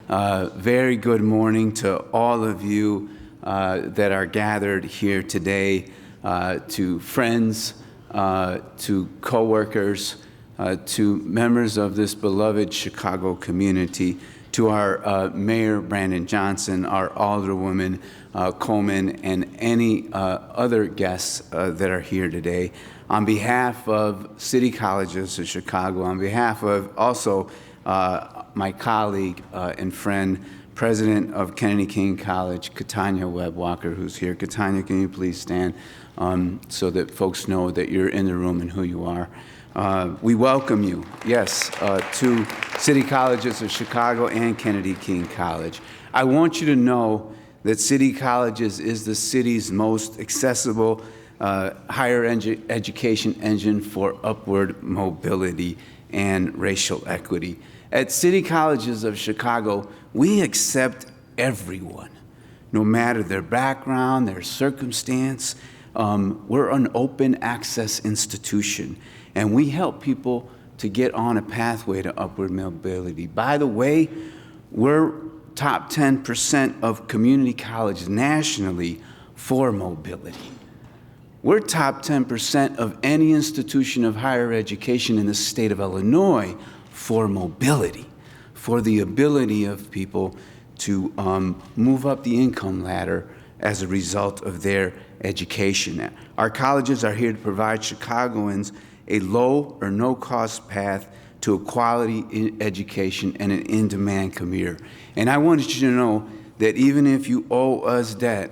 Very good morning to all of you that are gathered here today, to friends, to coworkers, to members of this beloved Chicago community, to our Mayor Brandon Johnson, our Alderwoman Coleman, and any other guests that are here today. On behalf of City Colleges of Chicago, on behalf of also my colleague and friend, President of Kennedy King College, Katanya Webb Walker, who's here. Katanya, can you please stand so that folks know that you're in the room and who you are. We welcome you, yes, to City Colleges of Chicago and Kennedy King College. I want you to know that City Colleges is the city's most accessible higher education engine for upward mobility and racial equity. At City Colleges of Chicago, we accept everyone, no matter their background, their circumstance. We're an open access institution, and we help people to get on a pathway to upward mobility. By the way, we're top 10% of community colleges nationally for mobility. We're top 10% of any institution of higher education in the state of Illinois for mobility, for the ability of people to move up the income ladder as a result of their education. Our colleges are here to provide Chicagoans a low or no cost path to a quality education and an in-demand career. And I wanted you to know that even if you owe us debt,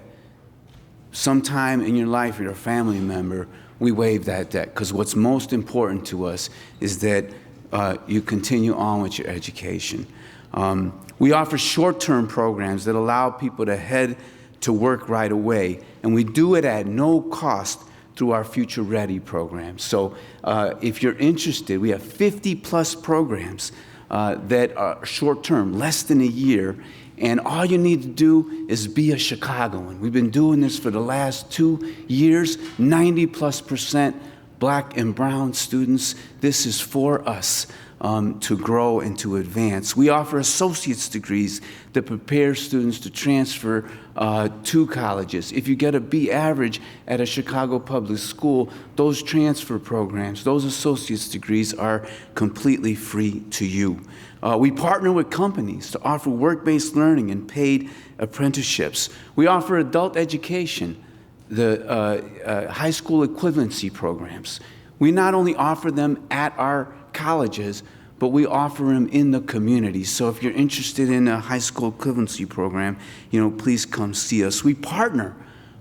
sometime in your life, you're a family member, we waive that debt, because what's most important to us is that you continue on with your education. We offer short-term programs that allow people to head to work right away, and we do it at no cost through our Future Ready program. So if you're interested, we have 50-plus programs that are short-term, less than a year, and all you need to do is be a Chicagoan. We've been doing this for the last 2 years, 90+% Black and brown students. This is for us to grow and to advance. We offer associate's degrees that prepare students to transfer to colleges. If you get a B average at a Chicago public school, those transfer programs, those associate's degrees are completely free to you. We partner with companies to offer work-based learning and paid apprenticeships. We offer adult education, the high school equivalency programs. We not only offer them at our colleges, but we offer them in the community. So if you're interested in a high school equivalency program, please come see us. We partner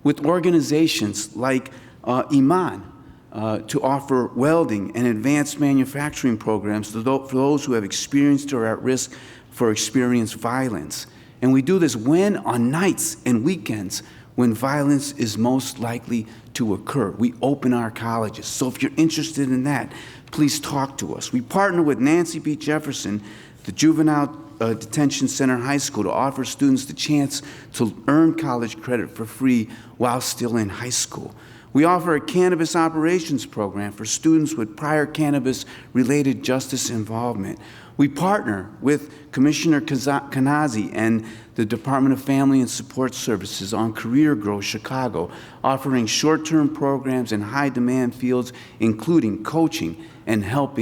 with organizations like Iman to offer welding and advanced manufacturing programs for those who have experienced or are at risk for experienced violence. And we do this on nights and weekends when violence is most likely to occur. We open our colleges. So if you're interested in that, please talk to us. We partner with Nancy B. Jefferson, the Juvenile Detention Center High School, to offer students the chance to earn college credit for free while still in high school. We offer a cannabis operations program for students with prior cannabis-related justice involvement. We partner with Commissioner Kanazi and the Department of Family and Support Services on Career Growth Chicago, offering short-term programs in high-demand fields, including coaching and help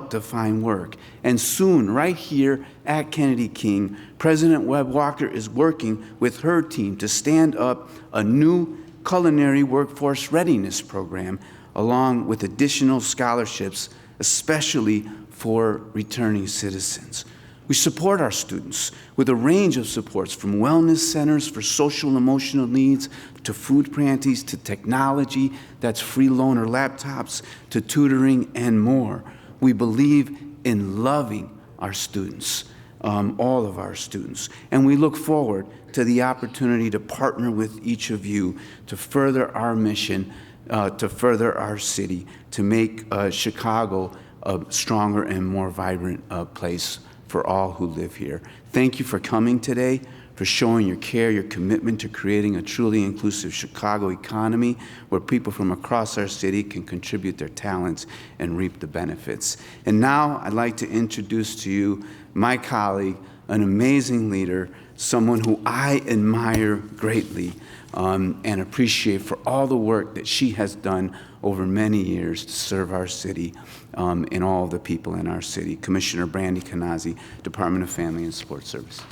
to find work. And soon, right here at Kennedy King, President Webb Walker is working with her team to stand up a new culinary workforce readiness program, along with additional scholarships, especially for returning citizens. We support our students with a range of supports, from wellness centers for social and emotional needs, to food pantries, to technology that's free loaner laptops, to tutoring and more. We believe in loving our students, all of our students, and we look forward to the opportunity to partner with each of you to further our mission, to further our city, to make Chicago a stronger and more vibrant place for all who live here. Thank you for coming today, for showing your care, your commitment to creating a truly inclusive Chicago economy where people from across our city can contribute their talents and reap the benefits. And now I'd like to introduce to you my colleague, an amazing leader, someone who I admire greatly and appreciate for all the work that she has done over many years to serve our city and all the people in our city. Commissioner Brandy Kanazi, Department of Family and Support Services.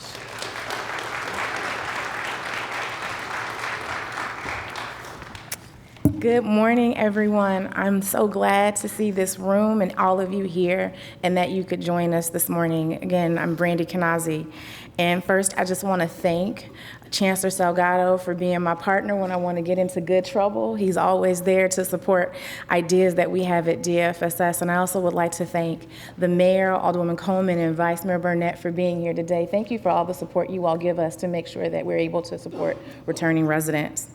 Good morning, everyone. I'm so glad to see this room and all of you here and that you could join us this morning. Again, I'm Brandy Kanazi. And first, I just want to thank Chancellor Salgado for being my partner when I want to get into good trouble. He's always there to support ideas that we have at DFSS. And I also would like to thank the Mayor, Alderwoman Coleman, and Vice Mayor Burnett for being here today. Thank you for all the support you all give us to make sure that we're able to support returning residents.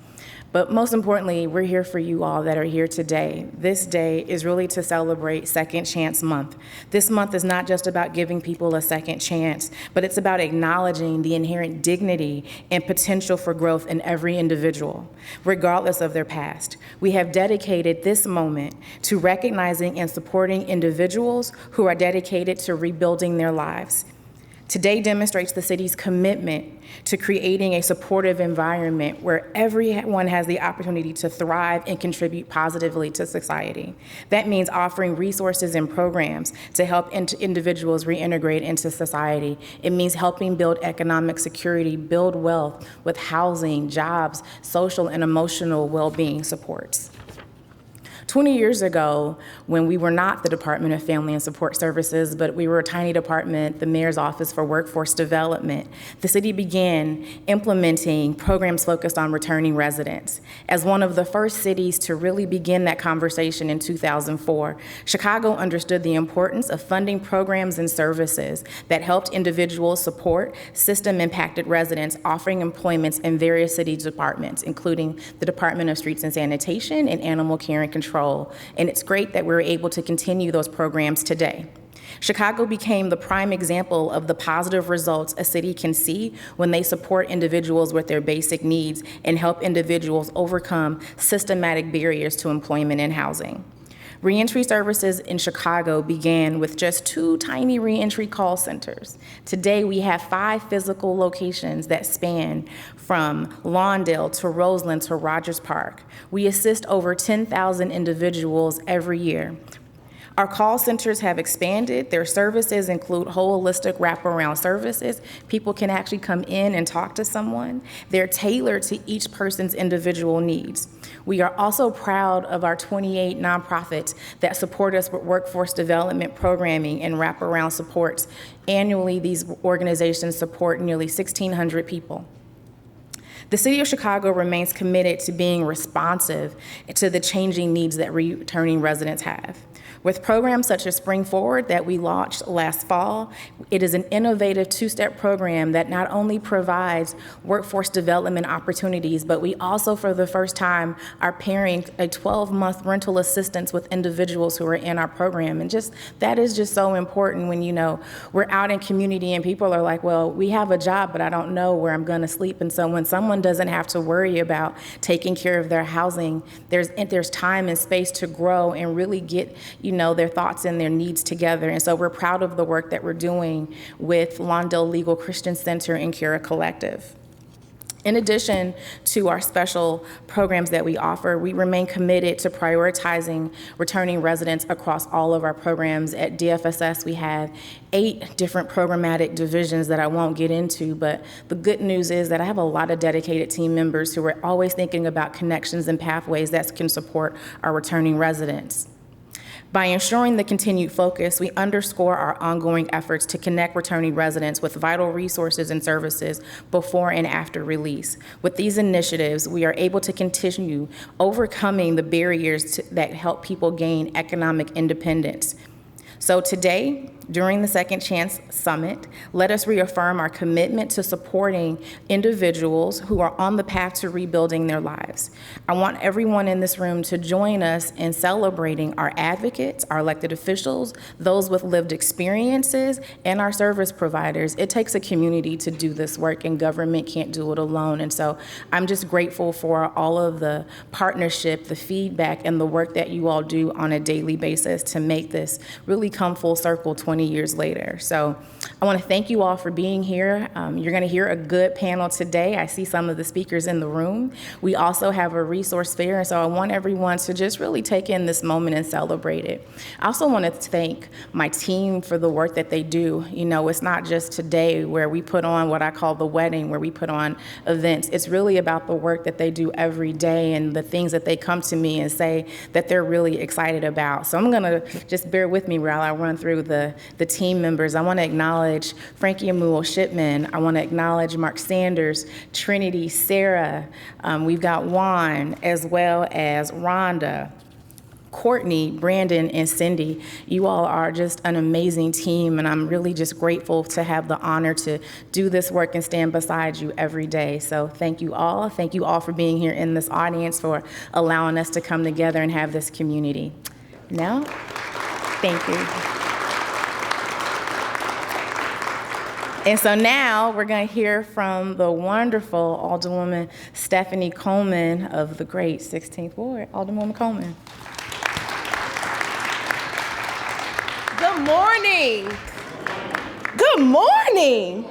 But most importantly, we're here for you all that are here today. This day is really to celebrate Second Chance Month. This month is not just about giving people a second chance, but it's about acknowledging the inherent dignity and potential for growth in every individual, regardless of their past. We have dedicated this moment to recognizing and supporting individuals who are dedicated to rebuilding their lives. Today demonstrates the city's commitment to creating a supportive environment where everyone has the opportunity to thrive and contribute positively to society. That means offering resources and programs to help individuals reintegrate into society. It means helping build economic security, build wealth with housing, jobs, social and emotional well-being supports. 20 years ago, when we were not the Department of Family and Support Services, but we were a tiny department, the Mayor's Office for Workforce Development, the city began implementing programs focused on returning residents. As one of the first cities to really begin that conversation in 2004, Chicago understood the importance of funding programs and services that helped individuals support system-impacted residents, offering employments in various city departments, including the Department of Streets and Sanitation and Animal Care and Control. And it's great that we're able to continue those programs today. Chicago became the prime example of the positive results a city can see when they support individuals with their basic needs and help individuals overcome systematic barriers to employment and housing. Reentry services in Chicago began with just 2 tiny reentry call centers. Today, we have 5 physical locations that span from Lawndale to Roseland to Rogers Park. We assist over 10,000 individuals every year. Our call centers have expanded. Their services include holistic wraparound services. People can actually come in and talk to someone. They're tailored to each person's individual needs. We are also proud of our 28 nonprofits that support us with workforce development programming and wraparound supports. Annually, these organizations support nearly 1,600 people. The City of Chicago remains committed to being responsive to the changing needs that returning residents have. With programs such as Spring Forward that we launched last fall, it is an innovative 2-step program that not only provides workforce development opportunities, but we also, for the first time, are pairing a 12-month rental assistance with individuals who are in our program. And that is just so important when, we're out in community and people are like, well, we have a job, but I don't know where I'm gonna sleep. And so when someone doesn't have to worry about taking care of their housing, there's time and space to grow and really get, their thoughts and their needs together. And so we're proud of the work that we're doing with Lawndale Legal Christian Center and Cura Collective. In addition to our special programs that we offer, we remain committed to prioritizing returning residents across all of our programs. At DFSS, we have 8 different programmatic divisions that I won't get into, but the good news is that I have a lot of dedicated team members who are always thinking about connections and pathways that can support our returning residents. By ensuring the continued focus, we underscore our ongoing efforts to connect returning residents with vital resources and services before and after release. With these initiatives, we are able to continue overcoming the barriers that help people gain economic independence. So today, during the Second Chance Summit, let us reaffirm our commitment to supporting individuals who are on the path to rebuilding their lives. I want everyone in this room to join us in celebrating our advocates, our elected officials, those with lived experiences, and our service providers. It takes a community to do this work, and government can't do it alone. And so I'm just grateful for all of the partnership, the feedback, and the work that you all do on a daily basis to make this really come full circle 20 years later. So I want to thank you all for being here. You're going to hear a good panel today. I see some of the speakers in the room. We also have a resource fair, and so I want everyone to just really take in this moment and celebrate it. I also want to thank my team for the work that they do. You know, it's not just today where we put on what I call the wedding, where we put on events. It's really about the work that they do every day and the things that they come to me and say that they're really excited about. So I'm going to just bear with me while I run through the team members. I want to acknowledge Frankie Amuel Shipman. I want to acknowledge Mark Sanders, Trinity, Sarah. We've got Juan, as well as Rhonda, Courtney, Brandon, and Cindy. You all are just an amazing team, and I'm really just grateful to have the honor to do this work and stand beside you every day. So thank you all. Thank you all for being here in this audience, for allowing us to come together and have this community. Now, thank you. And so now we're going to hear from the wonderful Alderwoman Stephanie Coleman of the great 16th Ward. Alderwoman Coleman. Good morning. Good morning.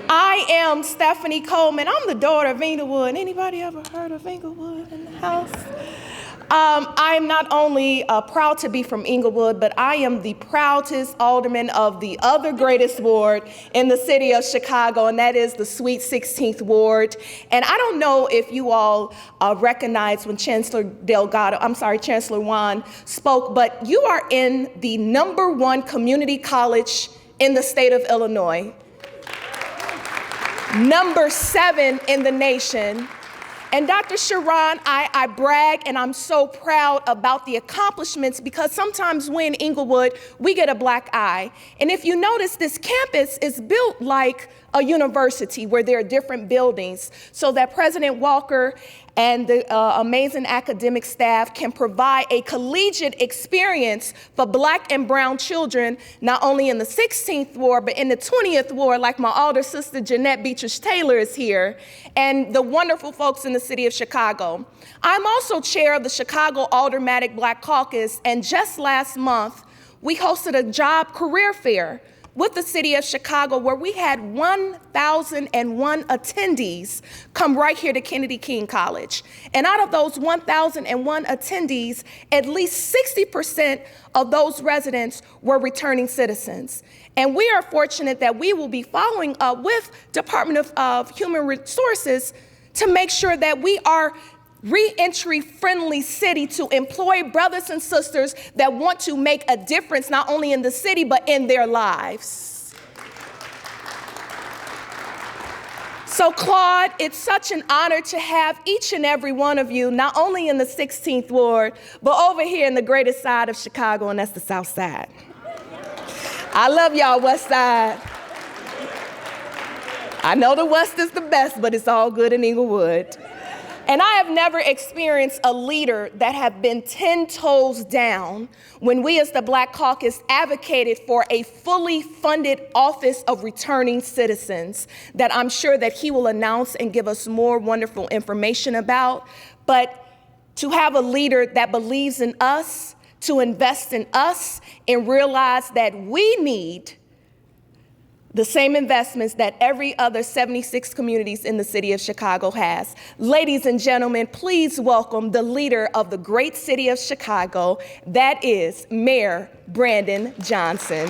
I am Stephanie Coleman. I'm the daughter of Inglewood. Anybody ever heard of Inglewood in the house? I'm not only proud to be from Inglewood, but I am the proudest alderman of the other greatest ward in the city of Chicago, and that is the sweet 16th Ward. And I don't know if you all recognize when Chancellor Juan spoke, but you are in the #1 community college in the state of Illinois, #7 in the nation. And Dr. Sharon, I brag and I'm so proud about the accomplishments, because sometimes we in Inglewood, we get a black eye. And if you notice, this campus is built like a university where there are different buildings so that President Walker and the amazing academic staff can provide a collegiate experience for Black and brown children, not only in the 16th Ward, but in the 20th Ward, like my older sister Jeanette Beatrice Taylor is here, and the wonderful folks in the city of Chicago. I'm also chair of the Chicago Aldermanic Black Caucus, and just last month, we hosted a job career fair with the city of Chicago, where we had 1,001 attendees come right here to Kennedy King College. And out of those 1,001 attendees, at least 60% of those residents were returning citizens. And we are fortunate that we will be following up with Department of Human Resources to make sure that we are re-entry friendly city to employ brothers and sisters that want to make a difference not only in the city but in their lives. So Claude, it's such an honor to have each and every one of you, not only in the 16th Ward, but over here in the greatest side of Chicago, and that's the South Side. I love y'all, West Side. I know the West is the best, but it's all good in Inglewood. And I have never experienced a leader that have been 10 toes down when we as the Black Caucus advocated for a fully funded Office of Returning Citizens that I'm sure that he will announce and give us more wonderful information about. But to have a leader that believes in us, to invest in us, and realize that we need the same investments that every other 76 communities in the city of Chicago has. Ladies and gentlemen, please welcome the leader of the great city of Chicago, that is Mayor Brandon Johnson.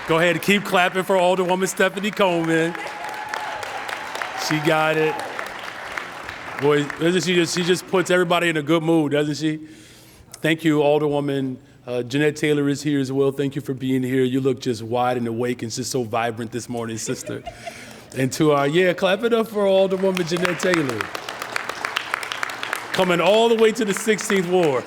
Go ahead and keep clapping for Alderwoman Stephanie Coleman. She got it. Boy, doesn't she just puts everybody in a good mood, doesn't she? Thank you, Alderwoman. Jeanette Taylor is here as well. Thank you for being here. You look just wide and awake and just so vibrant this morning, sister. And to clap it up for Alderwoman Jeanette Taylor. Coming all the way to the 16th Ward.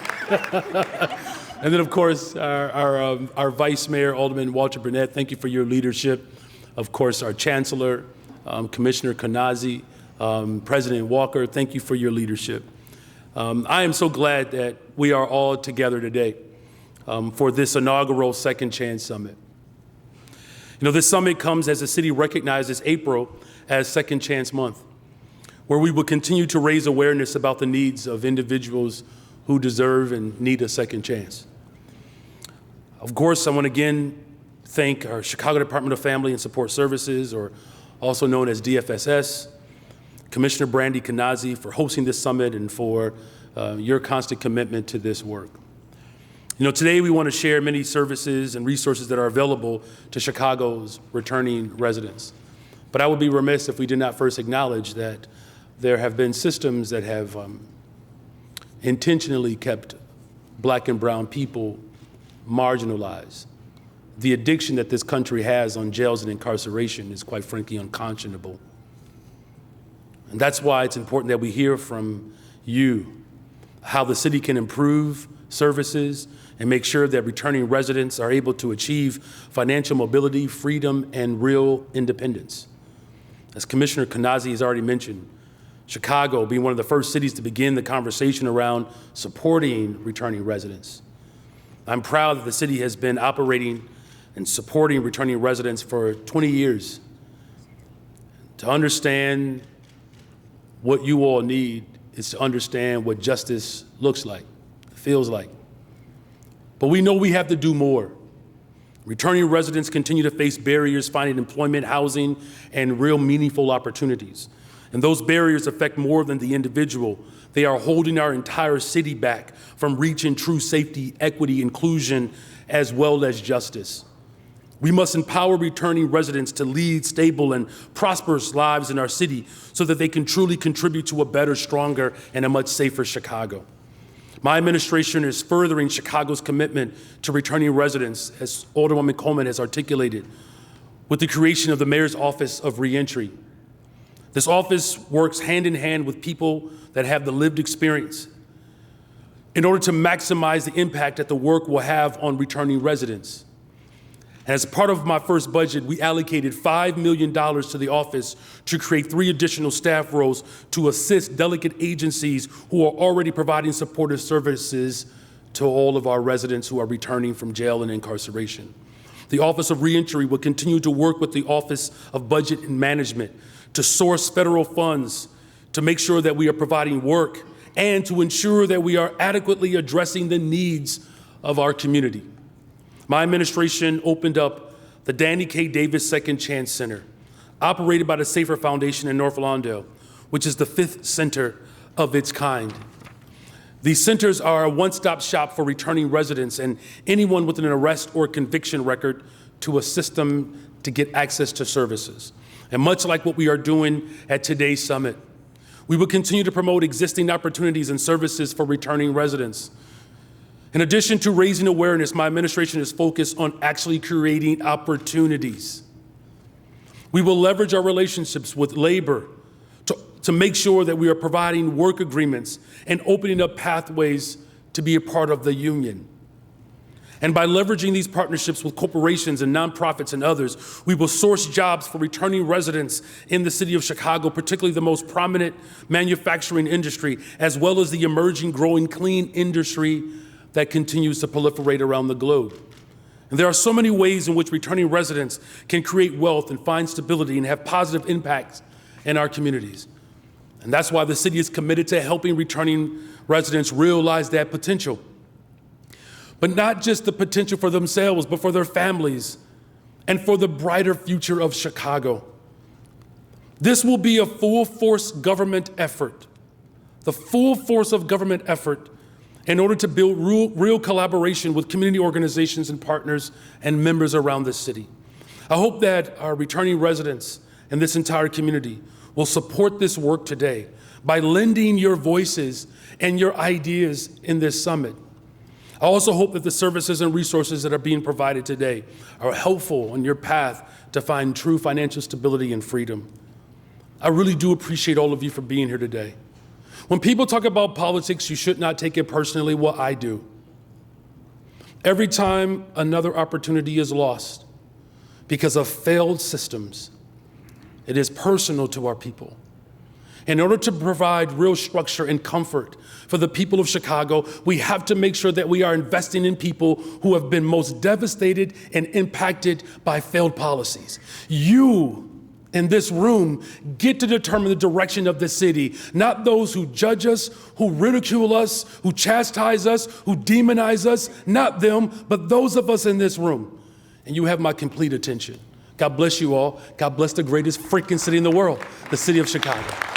And then, of course, our Vice Mayor, Alderman Walter Burnett, thank you for your leadership. Of course, our Chancellor, Commissioner Kanazi, President Walker, thank you for your leadership. I am so glad that we are all together today for this inaugural Second Chance Summit. You know, this summit comes as the city recognizes April as Second Chance Month. where we will continue to raise awareness about the needs of individuals who deserve and need a second chance. Of course, I want to again thank our Chicago Department of Family and Support Services, or also known as DFSS, Commissioner Brandy Kanazi for hosting this summit and for your constant commitment to this work. You know, today we want to share many services and resources that are available to Chicago's returning residents. But I would be remiss if we did not first acknowledge that there have been systems that have intentionally kept Black and brown people marginalized. The addiction that this country has on jails and incarceration is quite frankly unconscionable. And that's why it's important that we hear from you how the city can improve services and make sure that returning residents are able to achieve financial mobility, freedom, and real independence. As Commissioner Kanazi has already mentioned, Chicago being one of the first cities to begin the conversation around supporting returning residents. I'm proud that the city has been operating and supporting returning residents for 20 years. To understand what you all need is to understand what justice looks like, feels like. But we know we have to do more. Returning residents continue to face barriers finding employment, housing, and real meaningful opportunities. And those barriers affect more than the individual. They are holding our entire city back from reaching true safety, equity, inclusion, as well as justice. We must empower returning residents to lead stable and prosperous lives in our city so that they can truly contribute to a better, stronger, and a much safer Chicago. My administration is furthering Chicago's commitment to returning residents, as Alderwoman Coleman has articulated, with the creation of the Mayor's Office of Reentry. This office works hand in hand with people that have the lived experience in order to maximize the impact that the work will have on returning residents. As part of my first budget, we allocated $5 million to the office to create 3 additional staff roles to assist delegate agencies who are already providing supportive services to all of our residents who are returning from jail and incarceration. The Office of Reentry will continue to work with the Office of Budget and Management to source federal funds to make sure that we are providing work and to ensure that we are adequately addressing the needs of our community. My administration opened up the Danny K. Davis Second Chance Center, operated by the Safer Foundation in North Lawndale, which is the 5th center of its kind. These centers are a one-stop shop for returning residents and anyone with an arrest or conviction record to assist them to get access to services. And much like what we are doing at today's summit, we will continue to promote existing opportunities and services for returning residents. In addition to raising awareness, my administration is focused on actually creating opportunities. We will leverage our relationships with labor to make sure that we are providing work agreements and opening up pathways to be a part of the union. And by leveraging these partnerships with corporations and nonprofits and others, we will source jobs for returning residents in the city of Chicago, particularly the most prominent manufacturing industry, as well as the emerging, growing clean industry that continues to proliferate around the globe. And there are so many ways in which returning residents can create wealth and find stability and have positive impacts in our communities. And that's why the city is committed to helping returning residents realize that potential. But not just the potential for themselves, but for their families and for the brighter future of Chicago. This will be a full force government effort, the full force of government effort in order to build real collaboration with community organizations and partners and members around the city. I hope that our returning residents and this entire community will support this work today by lending your voices and your ideas in this summit. I also hope that the services and resources that are being provided today are helpful on your path to find true financial stability and freedom. I really do appreciate all of you for being here today. When people talk about politics, you should not take it personally. Well, I do. Every time another opportunity is lost because of failed systems, it is personal to our people. In order to provide real structure and comfort for the people of Chicago, we have to make sure that we are investing in people who have been most devastated and impacted by failed policies. You in this room get to determine the direction of the city, not those who judge us, who ridicule us, who chastise us, who demonize us, not them, but those of us in this room. And you have my complete attention. God bless you all. God bless the greatest freaking city in the world, the city of Chicago.